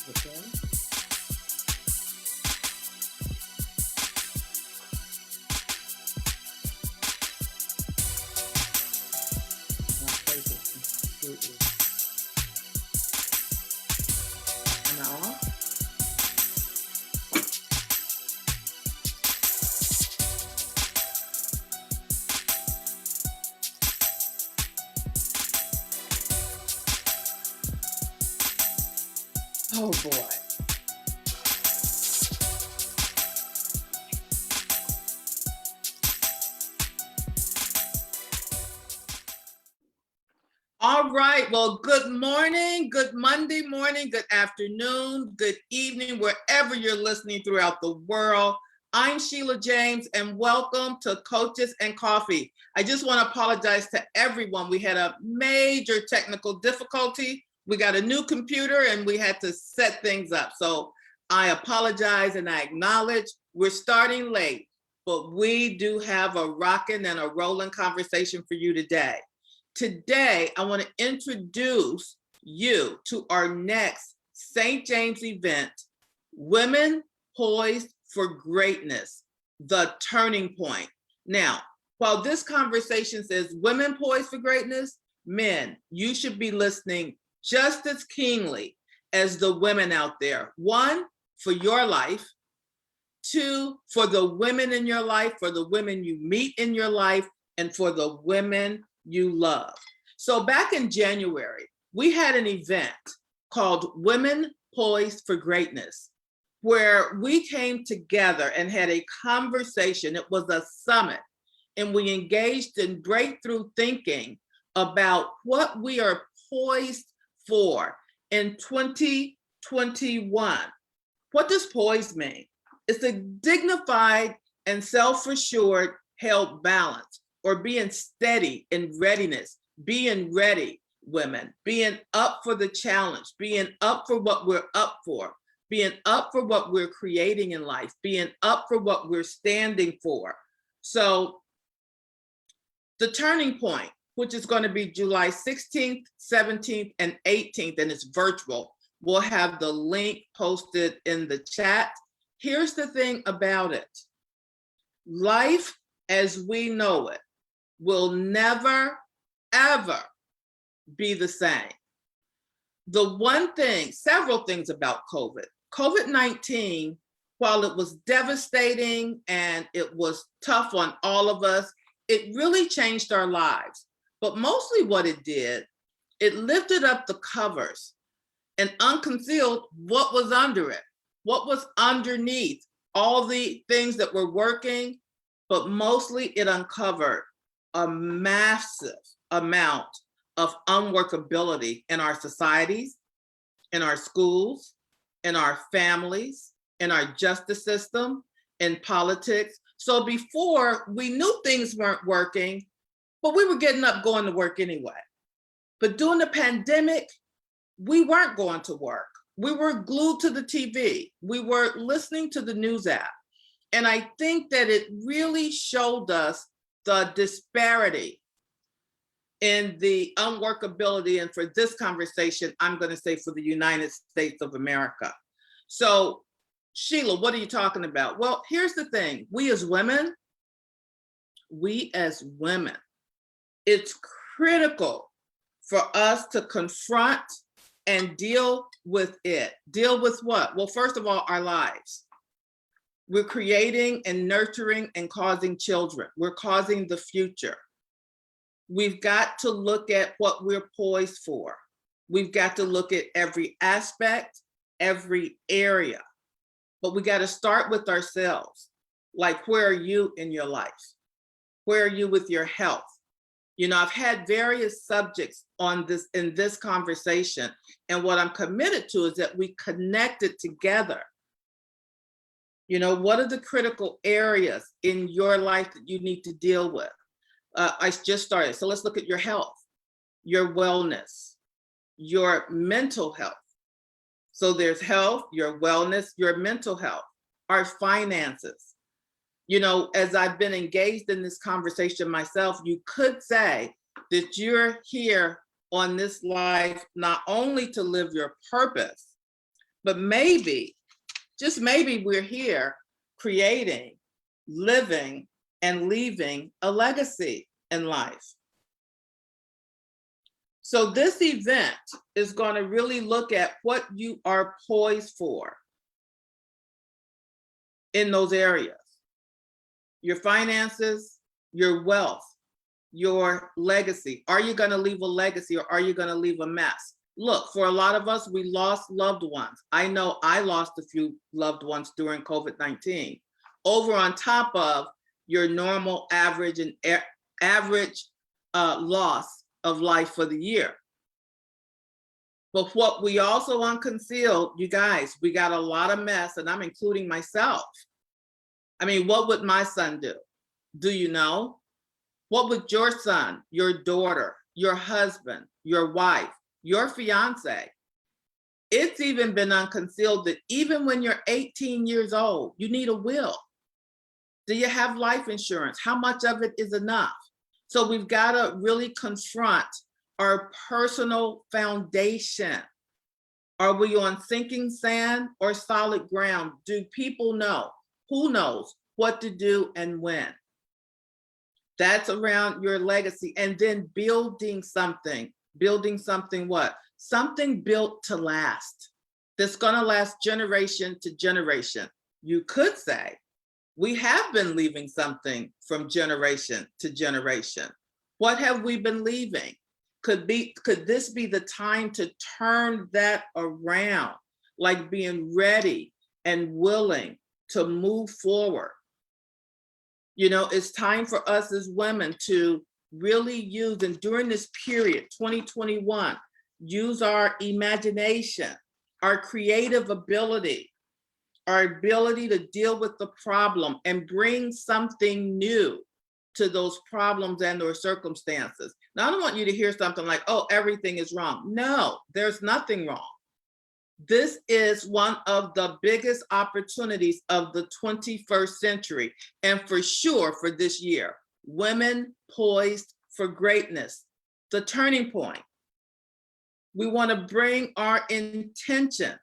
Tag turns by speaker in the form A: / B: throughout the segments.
A: Okay. My face is completely. Am I on? Oh boy. All right. Well, good morning, good Monday morning, good afternoon, good evening, wherever you're listening throughout the world. I'm Sheila James, and welcome to Coaches and Coffee. I just want to apologize to everyone. We had a major technical difficulty. We got a new computer and we had to set things up. So I apologize and I acknowledge we're starting late, but we do have a rocking and a rolling conversation for you today. Today, I want to introduce you to our next St. James event, Women Poised for Greatness, the Turning Point. Now, while this conversation says women poised for greatness, men, you should be listening just as keenly as the women out there. One, for your life. Two, for the women in your life, for the women you meet in your life, and for the women you love. So back in January, we had an event called Women Poised for Greatness, where we came together and had a conversation. It was a summit, and we engaged in breakthrough thinking about what we are poised for in 2021. What does poised mean? It's a dignified and self-assured held balance, or being steady in readiness, being ready, women, being up for the challenge, being up for what we're up for, being up for what we're creating in life, being up for what we're standing for. So the turning point, which is going to be July 16th, 17th, and 18th, and it's virtual. We'll have the link posted in the chat. Here's the thing about it. Life as we know it will never, ever be the same. The one thing, several things about COVID-19, while it was devastating and it was tough on all of us, it really changed our lives. But mostly what it did, it lifted up the covers and unconcealed what was under it, what was underneath, all the things that were working, but mostly it uncovered a massive amount of unworkability in our societies, in our schools, in our families, in our justice system, in politics. So before, we knew things weren't working, but we were getting up going to work anyway. But during the pandemic, we weren't going to work. We were glued to the TV. We were listening to the news app. And I think that it really showed us the disparity in the unworkability. And for this conversation, I'm going to say for the United States of America. So, Sheila, what are you talking about? Well, here's the thing. We as women, it's critical for us to confront and deal with it. Deal with what? Well, first of all, our lives. We're creating and nurturing and causing children. We're causing the future. We've got to look at what we're poised for. We've got to look at every aspect, every area. But we got to start with ourselves. Like, where are you in your life? Where are you with your health? You know, I've had various subjects on this in this conversation, and what I'm committed to is that we connect it together. You know, what are the critical areas in your life that you need to deal with? I just started, so let's look at your health, your wellness, your mental health. So there's health, your wellness, your mental health, our finances. You know, as I've been engaged in this conversation myself, you could say that you're here on this life not only to live your purpose, but maybe, just maybe, we're here creating, living, and leaving a legacy in life. So this event is going to really look at what you are poised for in those areas. Your finances, your wealth, your legacy. Are you going to leave a legacy, or are you going to leave a mess? Look, for a lot of us, we lost loved ones. I know I lost a few loved ones during COVID-19. Over on top of your normal average and average loss of life for the year. But what we also unconcealed, you guys, we got a lot of mess, and I'm including myself. I mean, what would my son do? Do you know? What would your son, your daughter, your husband, your wife, your fiance? It's even been unconcealed that even when you're 18 years old, you need a will. Do you have life insurance? How much of it is enough? So we've got to really confront our personal foundation. Are we on sinking sand or solid ground? Do people know? Who knows what to do and when? That's around your legacy. And then building something. Building something what? Something built to last. That's going to last generation to generation. You could say, we have been leaving something from generation to generation. What have we been leaving? Could this be the time to turn that around, like being ready and willing to move forward? You know, it's time for us as women to really use, and during this period, 2021, use our imagination, our creative ability, our ability to deal with the problem and bring something new to those problems and or circumstances. Now, I don't want you to hear something like, oh, everything is wrong. No, there's nothing wrong. This is one of the biggest opportunities of the 21st century, and for sure for this year. Women poised for greatness, the turning point. We want to bring our intention,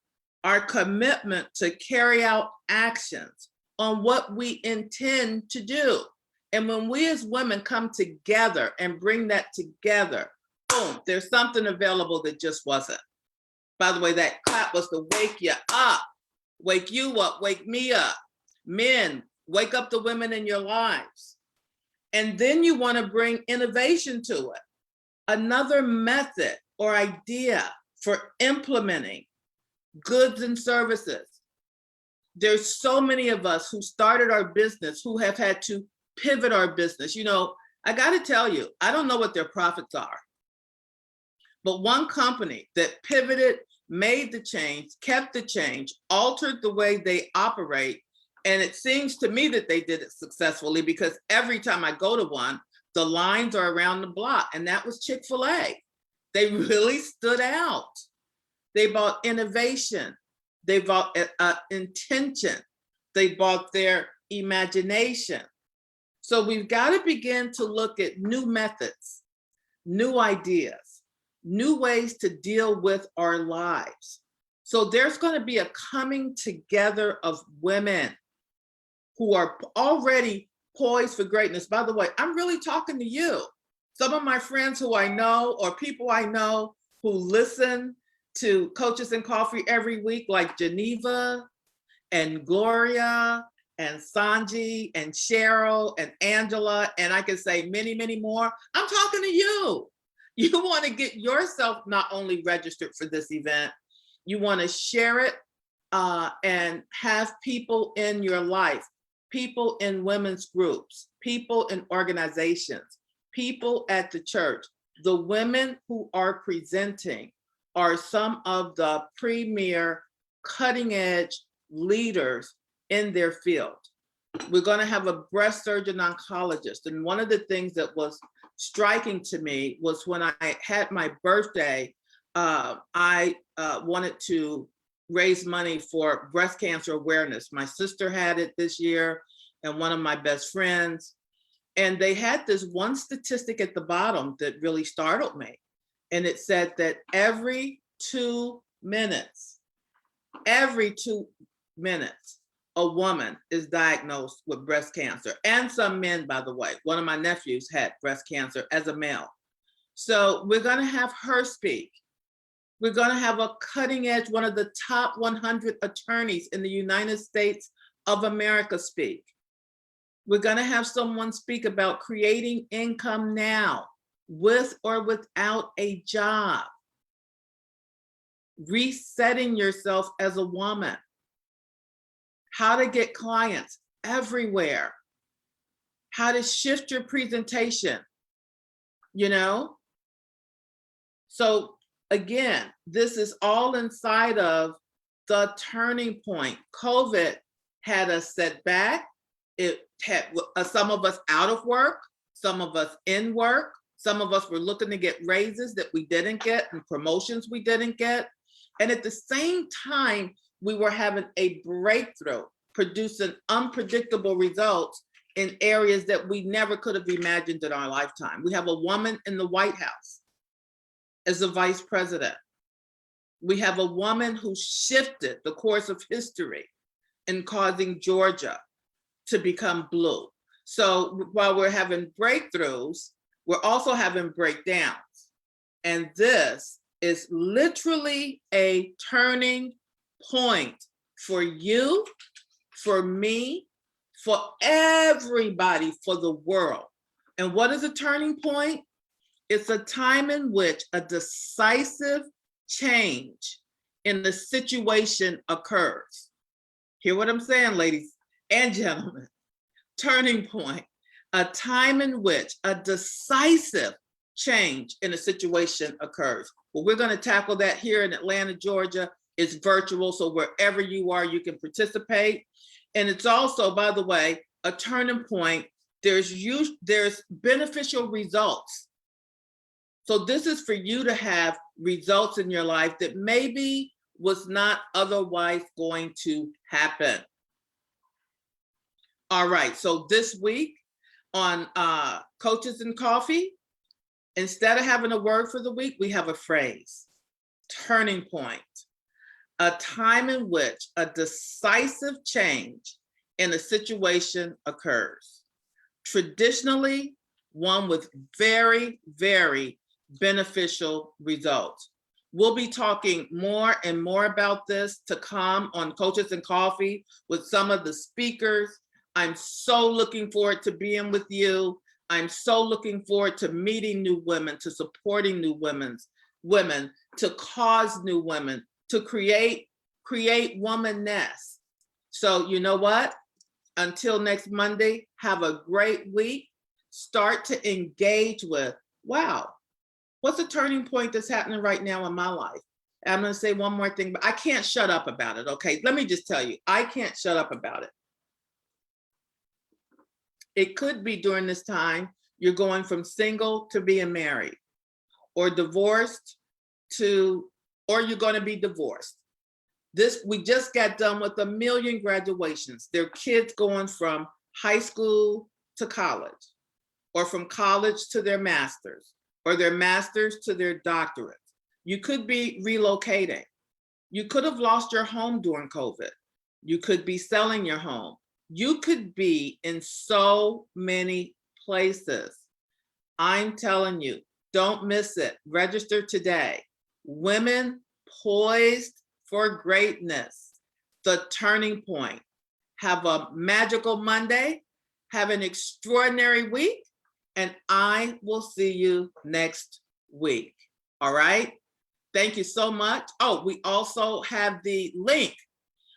A: our commitment to carry out actions on what we intend to do. And when we as women come together and bring that together, boom, there's something available that just wasn't. By the way, that clap was to wake you up, wake you up, wake me up. Men, wake up the women in your lives. And then you want to bring innovation to it. Another method or idea for implementing goods and services. There's so many of us who started our business who have had to pivot our business. You know, I got to tell you, I don't know what their profits are. But one company that pivoted, made the change, kept the change, altered the way they operate. And it seems to me that they did it successfully, because every time I go to one, the lines are around the block. And that was Chick-fil-A. They really stood out. They bought innovation. They bought intention. They bought their imagination. So we've got to begin to look at new methods, new ideas, new ways to deal with our lives. So there's going to be a coming together of women who are already poised for greatness. By the way, I'm really talking to you. Some of my friends who I know, or people I know who listen to Coaches and Coffee every week, like Geneva and Gloria and Sanji and Cheryl and Angela, and I can say many, many more. I'm talking to you. You want to get yourself not only registered for this event, you want to share it and have people in your life, people in women's groups, people in organizations, people at the church. The women who are presenting are some of the premier cutting edge leaders in their field. We're going to have a breast surgeon oncologist. And one of the things that was striking to me was when I had my birthday, I wanted to raise money for breast cancer awareness. My sister had it this year, and one of my best friends. And they had this one statistic at the bottom that really startled me. And it said that every 2 minutes, every 2 minutes, a woman is diagnosed with breast cancer, and some men, by the way. One of my nephews had breast cancer as a male. So we're going to have her speak. We're going to have a cutting edge, one of the top 100 attorneys in the United States of America speak. We're going to have someone speak about creating income now, with or without a job, resetting yourself as a woman, how to get clients everywhere, how to shift your presentation, you know? So again, this is all inside of the turning point. COVID had us set back. It had some of us out of work, some of us in work, some of us were looking to get raises that we didn't get and promotions we didn't get. And at the same time, we were having a breakthrough, producing unpredictable results in areas that we never could have imagined in our lifetime. We have a woman in the White House as the vice president. We have a woman who shifted the course of history in causing Georgia to become blue. So while we're having breakthroughs, we're also having breakdowns. And this is literally a turning point for you, for me, for everybody, for the world. And what is a turning point? It's a time in which a decisive change in the situation occurs. Hear what I'm saying, ladies and gentlemen? Turning point, a time in which a decisive change in a situation occurs. Well, we're going to tackle that here in Atlanta, Georgia. It's virtual, so wherever you are, you can participate. And it's also, by the way, a turning point. There's beneficial results. So this is for you to have results in your life that maybe was not otherwise going to happen. All right, so this week on Coaches and Coffee, instead of having a word for the week, we have a phrase: turning point, a time in which a decisive change in a situation occurs. Traditionally, one with very, very beneficial results. We'll be talking more and more about this to come on Coaches and Coffee with some of the speakers. I'm so looking forward to being with you. I'm so looking forward to meeting new women, to supporting new women, to cause new women, to create womanness. So you know what? Until next Monday, have a great week. Start to engage with, wow, what's a turning point that's happening right now in my life? And I'm going to say one more thing, but I can't shut up about it, okay? Let me just tell you, I can't shut up about it. It could be during this time, you're going from single to being married, or divorced or you're going to be divorced. We just got done with 1 million graduations. There are kids going from high school to college, or from college to their master's, or their master's to their doctorate. You could be relocating. You could have lost your home during COVID. You could be selling your home. You could be in so many places. I'm telling you, don't miss it. Register today. Women Poised for Greatness, the turning point. Have a magical Monday. Have an extraordinary week. And I will see you next week. All right? Thank you so much. Oh, we also have the link.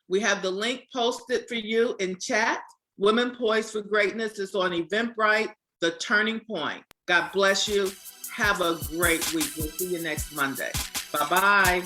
A: We have the link posted for you in chat. Women Poised for Greatness is on Eventbrite, The Turning Point. God bless you. Have a great week. We'll see you next Monday. Bye-bye.